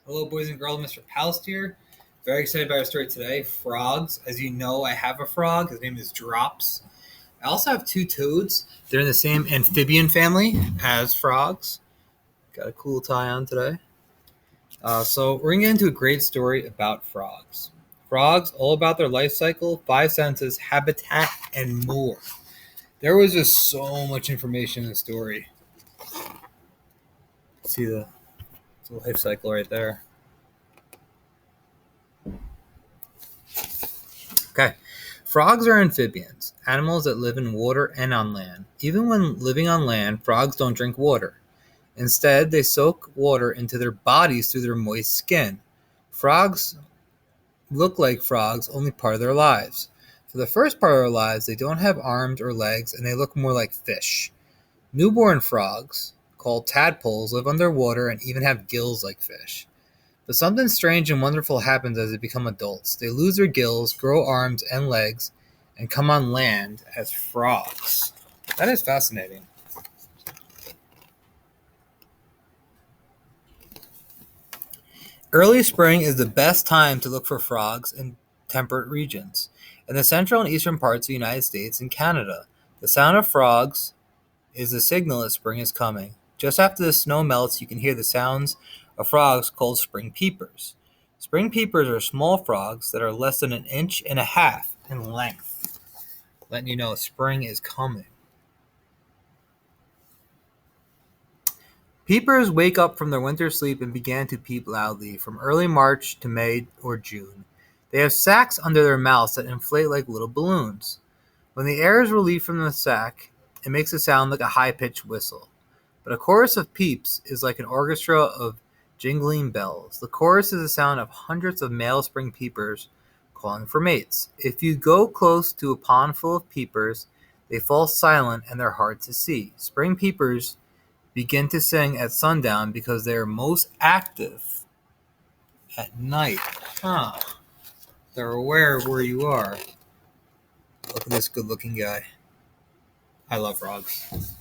Hello, boys and girls. Mr. Palst here. Very excited about our story today. Frogs. As you know, I have a frog. His name is Drops. I also have two toads. They're in the same amphibian family as frogs. Got a cool tie on today. So we're going to get into a great story about frogs. Frogs, all about their life cycle, five senses, habitat, and more. There was just so much information in the story. See the life cycle right there. Okay. Frogs are amphibians, animals that live in water and on land. Even when living on land, frogs don't drink water. Instead, they soak water into their bodies through their moist skin. Frogs look like frogs only part of their lives. For the first part of their lives, they don't have arms or legs and they look more like fish. Newborn frogs, called tadpoles, live underwater and even have gills like fish. But something strange and wonderful happens as they become adults. They lose their gills, grow arms and legs, and come on land as frogs. That is fascinating. Early spring is the best time to look for frogs in temperate regions. In the central and eastern parts of the United States and Canada, the sound of frogs is a signal that spring is coming. Just after the snow melts, you can hear the sounds of frogs called spring peepers. Spring peepers are small frogs that are less than 1.5 inches in length, letting you know spring is coming. Peepers wake up from their winter sleep and begin to peep loudly from early March to May or June. They have sacs under their mouths that inflate like little balloons. When the air is relieved from the sac, it makes a sound like a high-pitched whistle. But a chorus of peeps is like an orchestra of jingling bells. The chorus is the sound of hundreds of male spring peepers calling for mates. If you go close to a pond full of peepers, they fall silent and they're hard to see. Spring peepers begin to sing at sundown because they are most active at night. They're aware of where you are. Look at this good-looking guy. I love frogs.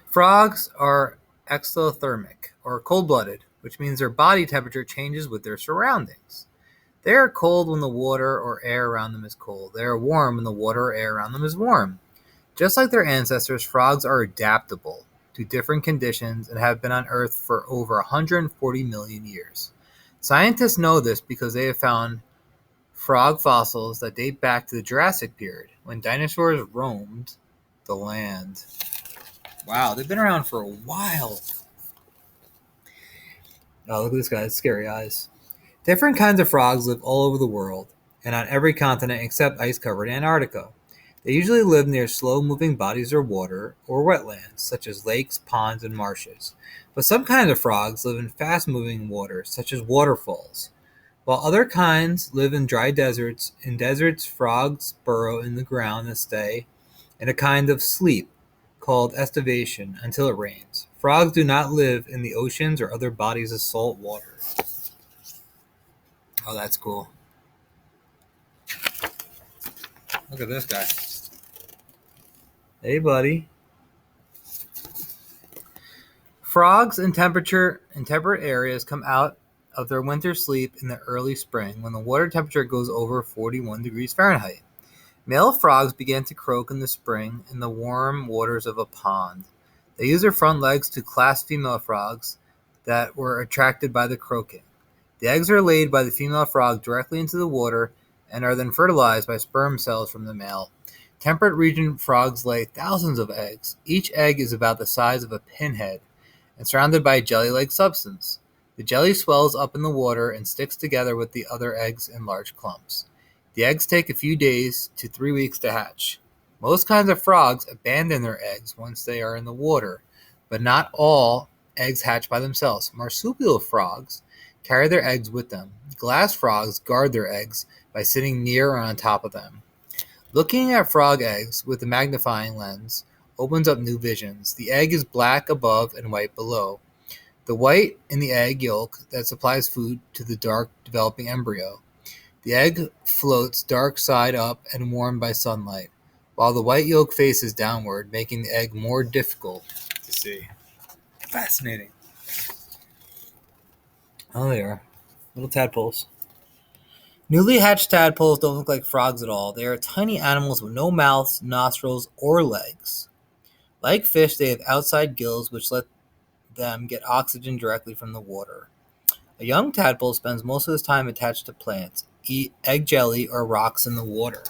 Frogs are exothermic, or cold-blooded, which means their body temperature changes with their surroundings. They are cold when the water or air around them is cold. They are warm when the water or air around them is warm. Just like their ancestors, frogs are adaptable to different conditions and have been on Earth for over 140 million years. Scientists know this because they have found frog fossils that date back to the Jurassic period, when dinosaurs roamed the land. Wow, they've been around for a while. Oh, look at this guy, it's scary eyes. Different kinds of frogs live all over the world and on every continent except ice-covered Antarctica. They usually live near slow-moving bodies of water or wetlands, such as lakes, ponds, and marshes. But some kinds of frogs live in fast-moving water, such as waterfalls. While other kinds live in dry deserts, frogs burrow in the ground and stay in a kind of sleep called estivation until it rains. Frogs do not live in the oceans or other bodies of salt water. Oh, that's cool. Look at this guy. Hey, buddy. Frogs in temperate areas come out of their winter sleep in the early spring when the water temperature goes over 41 degrees Fahrenheit. Male frogs begin to croak in the spring in the warm waters of a pond. They use their front legs to clasp female frogs that were attracted by the croaking. The eggs are laid by the female frog directly into the water and are then fertilized by sperm cells from the male. Temperate region frogs lay thousands of eggs. Each egg is about the size of a pinhead and surrounded by a jelly-like substance. The jelly swells up in the water and sticks together with the other eggs in large clumps. The eggs take a few days to 3 weeks to hatch. Most kinds of frogs abandon their eggs once they are in the water, but not all eggs hatch by themselves. Marsupial frogs carry their eggs with them. Glass frogs guard their eggs by sitting near or on top of them. Looking at frog eggs with a magnifying lens opens up new visions. The egg is black above and white below. The white in the egg yolk that supplies food to the dark developing embryo. The egg floats dark side up and warmed by sunlight, while the white yolk faces downward, making the egg more difficult to see. Fascinating. Oh, they are. Little tadpoles. Newly hatched tadpoles don't look like frogs at all. They are tiny animals with no mouths, nostrils, or legs. Like fish, they have outside gills which let them get oxygen directly from the water. A young tadpole spends most of his time attached to plants, eat egg jelly or rocks in the water.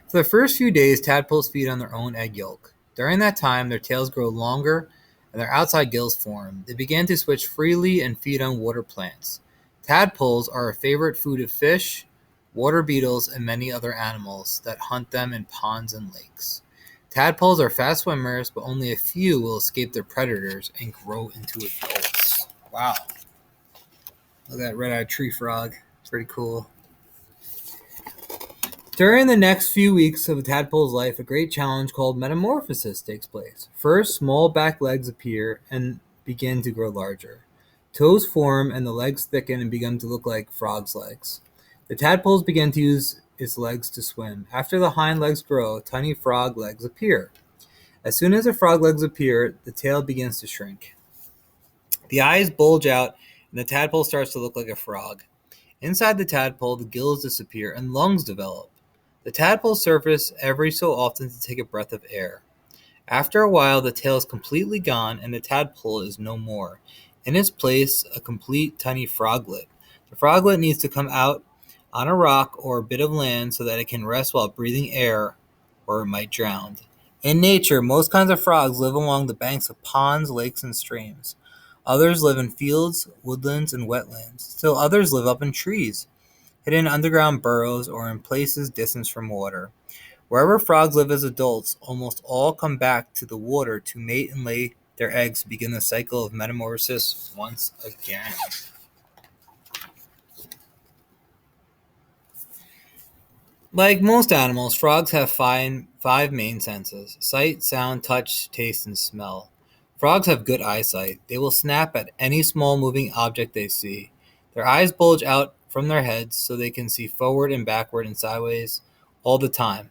For the first few days, tadpoles feed on their own egg yolk. During that time, their tails grow longer and their outside gills form. They begin to switch freely and feed on water plants. Tadpoles are a favorite food of fish, water beetles, and many other animals that hunt them in ponds and lakes. Tadpoles are fast swimmers, but only a few will escape their predators and grow into adults. Wow. Look at that red-eyed tree frog. Pretty cool. During the next few weeks of a tadpole's life, a great challenge called Metamorphosis takes place. First, small back legs appear and begin to grow larger. Toes form and the legs thicken and begin to look like frog's legs. The tadpoles begin to use its legs to swim. After the hind legs grow, tiny frog legs appear. As soon as the frog legs appear, the tail begins to shrink. The eyes bulge out and the tadpole starts to look like a frog. Inside the tadpole, the gills disappear and lungs develop. The tadpoles surface every so often to take a breath of air. After a while, the tail is completely gone and the tadpole is no more. In its place, a complete tiny froglet. The froglet needs to come out on a rock or a bit of land so that it can rest while breathing air or it might drown. In nature, most kinds of frogs live along the banks of ponds, lakes, and streams. Others live in fields, woodlands, and wetlands. Still others live up in trees, hidden in underground burrows, or in places distant from water. Wherever frogs live as adults, almost all come back to the water to mate and lay their eggs to begin the cycle of metamorphosis once again. Like most animals, frogs have five main senses: sight, sound, touch, taste, and smell. Frogs have good eyesight. They will snap at any small moving object they see. Their eyes bulge out from their heads so they can see forward and backward and sideways all the time.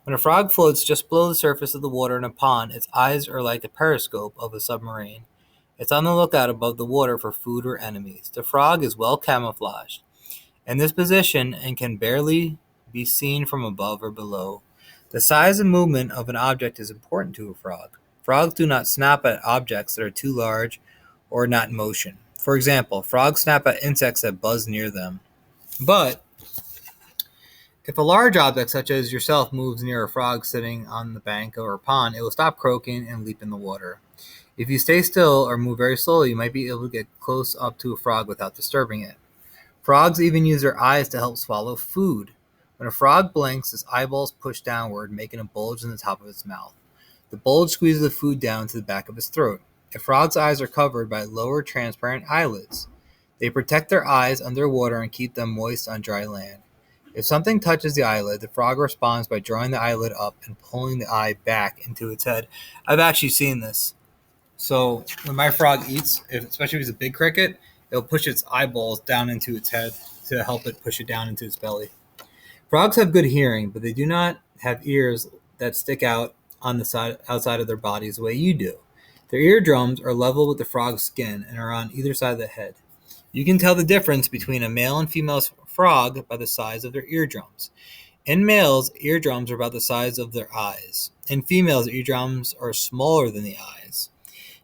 When a frog floats just below the surface of the water in a pond, its eyes are like the periscope of a submarine. It's on the lookout above the water for food or enemies. The frog is well camouflaged in this position and can barely be seen from above or below. The size and movement of an object is important to a frog. Frogs do not snap at objects that are too large or not in motion. For example, frogs snap at insects that buzz near them. But if a large object such as yourself moves near a frog sitting on the bank or a pond, it will stop croaking and leap in the water. If you stay still or move very slowly, you might be able to get close up to a frog without disturbing it. Frogs even use their eyes to help swallow food. When a frog blinks, its eyeballs push downward, making a bulge in the top of its mouth. The bulge squeezes the food down to the back of its throat. A frog's eyes are covered by lower transparent eyelids. They protect their eyes underwater and keep them moist on dry land. If something touches the eyelid, the frog responds by drawing the eyelid up and pulling the eye back into its head. I've actually seen this. So when my frog eats, especially if it's a big cricket, it'll push its eyeballs down into its head to help it push it down into its belly. Frogs have good hearing, but they do not have ears that stick out on the side outside of their bodies the way you do. Their eardrums are level with the frog's skin and are on either side of the head. You can tell the difference between a male and female frog by the size of their eardrums. In males, eardrums are about the size of their eyes. In females, eardrums are smaller than the eyes.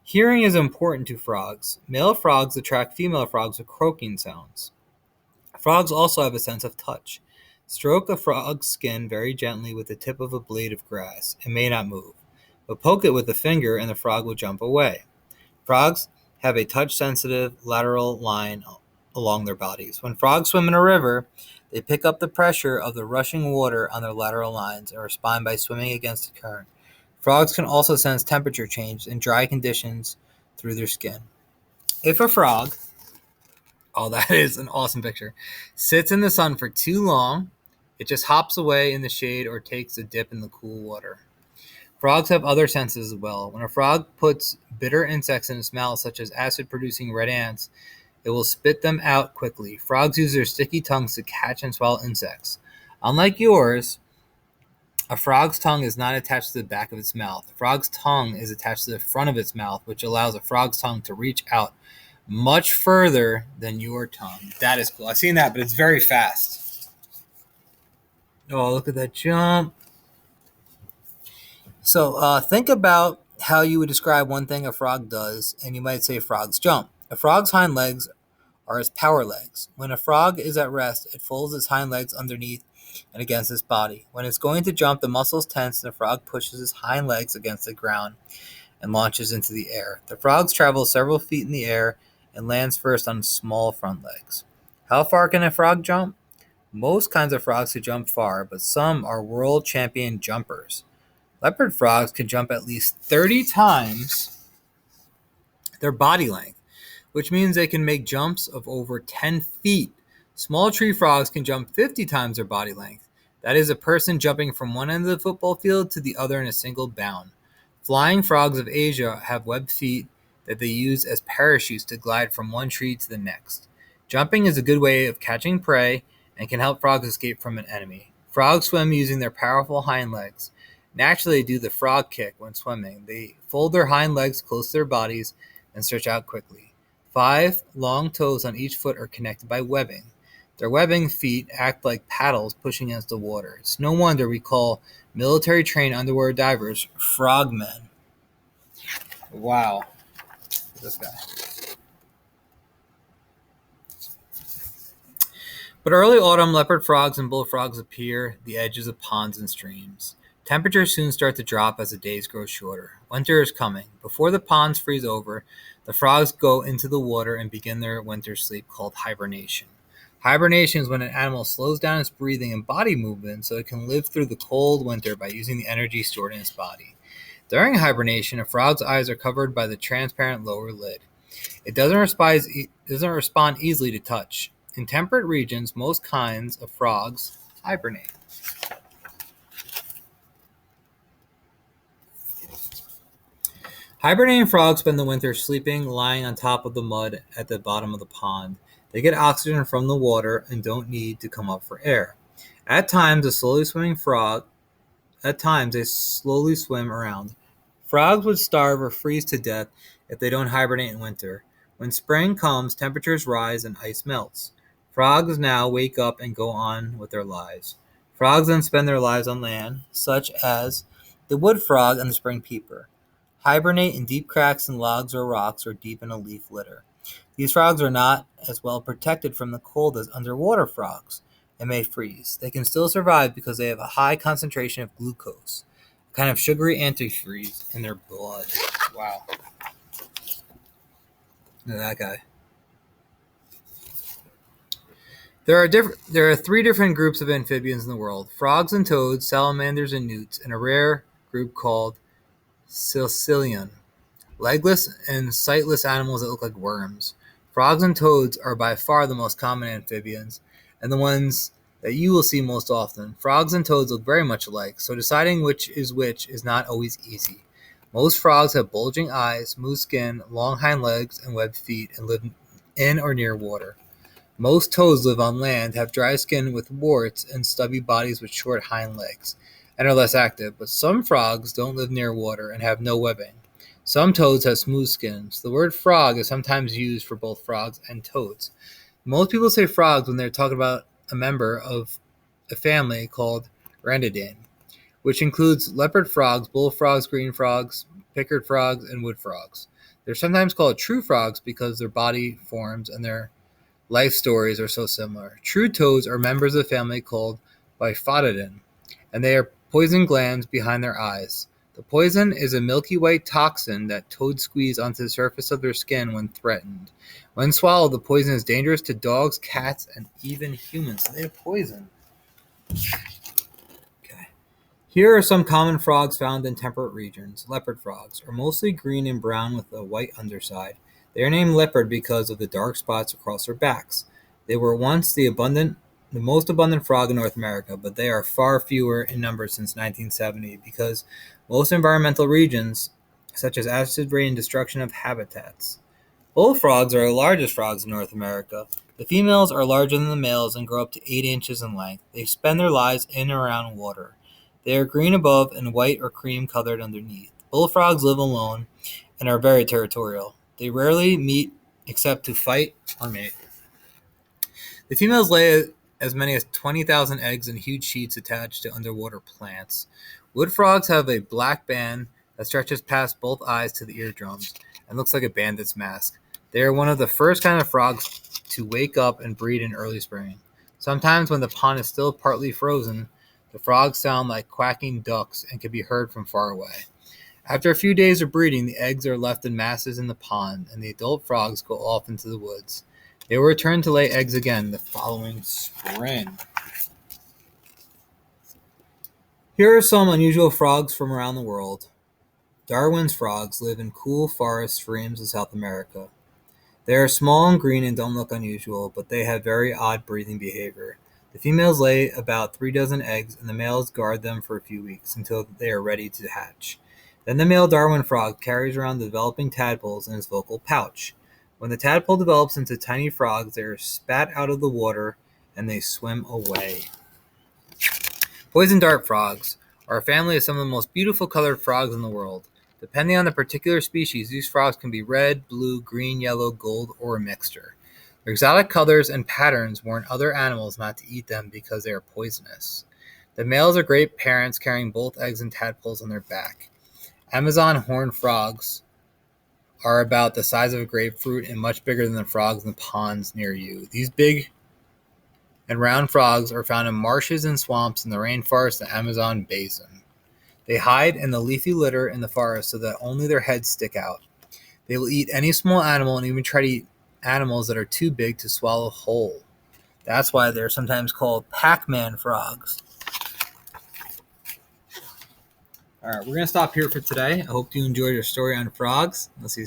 Hearing is important to frogs. Male frogs attract female frogs with croaking sounds. Frogs also have a sense of touch. Stroke a frog's skin very gently with the tip of a blade of grass. It may not move, but poke it with a finger and the frog will jump away. Frogs have a touch-sensitive lateral line along their bodies. When frogs swim in a river, they pick up the pressure of the rushing water on their lateral lines and respond by swimming against the current. Frogs can also sense temperature change in dry conditions through their skin. If a frog, oh, that is an awesome picture, sits in the sun for too long, it just hops away in the shade or takes a dip in the cool water. Frogs have other senses as well. When a frog puts bitter insects in its mouth, such as acid-producing red ants, it will spit them out quickly. Frogs use their sticky tongues to catch and swallow insects. Unlike yours, A frog's tongue is not attached to the back of its mouth. A frog's tongue is attached to the front of its mouth, which allows a frog's tongue to reach out much further than your tongue. That is cool. I've seen that, but it's very fast. Oh, look at that jump. So think about how you would describe one thing a frog does, and you might say frogs jump. A frog's hind legs are its power legs. When a frog is at rest, it folds its hind legs underneath and against its body. When it's going to jump, the muscles tense and the frog pushes its hind legs against the ground and launches into the air. The frogs travel several feet in the air and lands first on small front legs. How far can a frog jump? Most kinds of frogs can jump far, but some are world champion jumpers. Leopard frogs can jump at least 30 times their body length, which means they can make jumps of over 10 feet. Small tree frogs can jump 50 times their body length. That is a person jumping from one end of the football field to the other in a single bound. Flying frogs of Asia have webbed feet that they use as parachutes to glide from one tree to the next. Jumping is a good way of catching prey and can help frogs escape from an enemy. Frogs swim using their powerful hind legs. Naturally, they do the frog kick when swimming. They fold their hind legs close to their bodies and stretch out quickly. 5 long toes on each foot are connected by webbing. Their webbing feet act like paddles pushing against the water. It's no wonder we call military-trained underwater divers frogmen. Wow. This guy. But early autumn, leopard frogs and bullfrogs appear at the edges of ponds and streams. Temperatures soon start to drop as the days grow shorter. Winter is coming. Before the ponds freeze over, the frogs go into the water and begin their winter sleep called hibernation. Hibernation is when an animal slows down its breathing and body movement so it can live through the cold winter by using the energy stored in its body. During hibernation, a frog's eyes are covered by the transparent lower lid. It doesn't respond easily to touch. In temperate regions, most kinds of frogs hibernate. Hibernating frogs spend the winter sleeping, lying on top of the mud at the bottom of the pond. They get oxygen from the water and don't need to come up for air. At times, they slowly swim around. Frogs would starve or freeze to death if they don't hibernate in winter. When spring comes, temperatures rise and ice melts. Frogs now wake up and go on with their lives. Frogs then spend their lives on land, such as the wood frog and the spring peeper. Hibernate in deep cracks in logs or rocks or deep in a leaf litter. These frogs are not as well protected from the cold as underwater frogs and may freeze. They can still survive because they have a high concentration of glucose, a kind of sugary antifreeze, in their blood. Wow. Look at that guy. There are 3 different groups of amphibians in the world: frogs and toads, salamanders and newts, and a rare group called Silcilian, legless and sightless animals that look like worms. Frogs and toads are by far the most common amphibians, and the ones that you will see most often. Frogs and toads look very much alike, so deciding which is not always easy. Most frogs have bulging eyes, smooth skin, long hind legs, and webbed feet, and live in or near water. Most toads live on land, have dry skin with warts, and stubby bodies with short hind legs, and are less active, but some frogs don't live near water and have no webbing. Some toads have smooth skins. The word frog is sometimes used for both frogs and toads. Most people say frogs when they're talking about a member of a family called Randidae, which includes leopard frogs, bullfrogs, green frogs, pickered frogs, and wood frogs. They're sometimes called true frogs because their body forms and their life stories are so similar. True toads are members of the family called Biphodidin, and they are poison glands behind their eyes. The poison is a milky white toxin that toads squeeze onto the surface of their skin when threatened. When swallowed, the poison is dangerous to dogs, cats, and even humans. So they have poison. Okay. Here are some common frogs found in temperate regions. Leopard frogs are mostly green and brown with a white underside. They are named leopard because of the dark spots across their backs. They were once the most abundant frog in North America, but they are far fewer in number since 1970 because most environmental regions, such as acid rain and destruction of habitats. Bullfrogs are the largest frogs in North America. The females are larger than the males and grow up to 8 inches in length. They spend their lives in and around water. They are green above and white or cream colored underneath. Bullfrogs live alone and are very territorial. They rarely meet except to fight or mate. The females lay as many as 20,000 eggs in huge sheets attached to underwater plants. Wood frogs have a black band that stretches past both eyes to the eardrums and looks like a bandit's mask. They are one of the first kind of frogs to wake up and breed in early spring. Sometimes when the pond is still partly frozen, the frogs sound like quacking ducks and can be heard from far away. After a few days of breeding, the eggs are left in masses in the pond, and the adult frogs go off into the woods. They will return to lay eggs again the following spring. Here are some unusual frogs from around the world. Darwin's frogs live in cool forest streams of South America. They are small and green and don't look unusual, but they have very odd breathing behavior. The females lay about 3 dozen eggs, and the males guard them for a few weeks until they are ready to hatch. Then the male Darwin frog carries around the developing tadpoles in his vocal pouch. When the tadpole develops into tiny frogs, they are spat out of the water and they swim away. Poison dart frogs are a family of some of the most beautiful colored frogs in the world. Depending on the particular species, these frogs can be red, blue, green, yellow, gold, or a mixture. Their exotic colors and patterns warn other animals not to eat them because they are poisonous. The males are great parents, carrying both eggs and tadpoles on their back. Amazon horned frogs are about the size of a grapefruit and much bigger than the frogs in the ponds near you. These big and round frogs are found in marshes and swamps in the rainforest and Amazon basin. They hide in the leafy litter in the forest so that only their heads stick out. They will eat any small animal and even try to eat animals that are too big to swallow whole. That's why they're sometimes called Pac-Man frogs. All right, we're going to stop here for today. I hope you enjoyed your story on frogs. Let's see.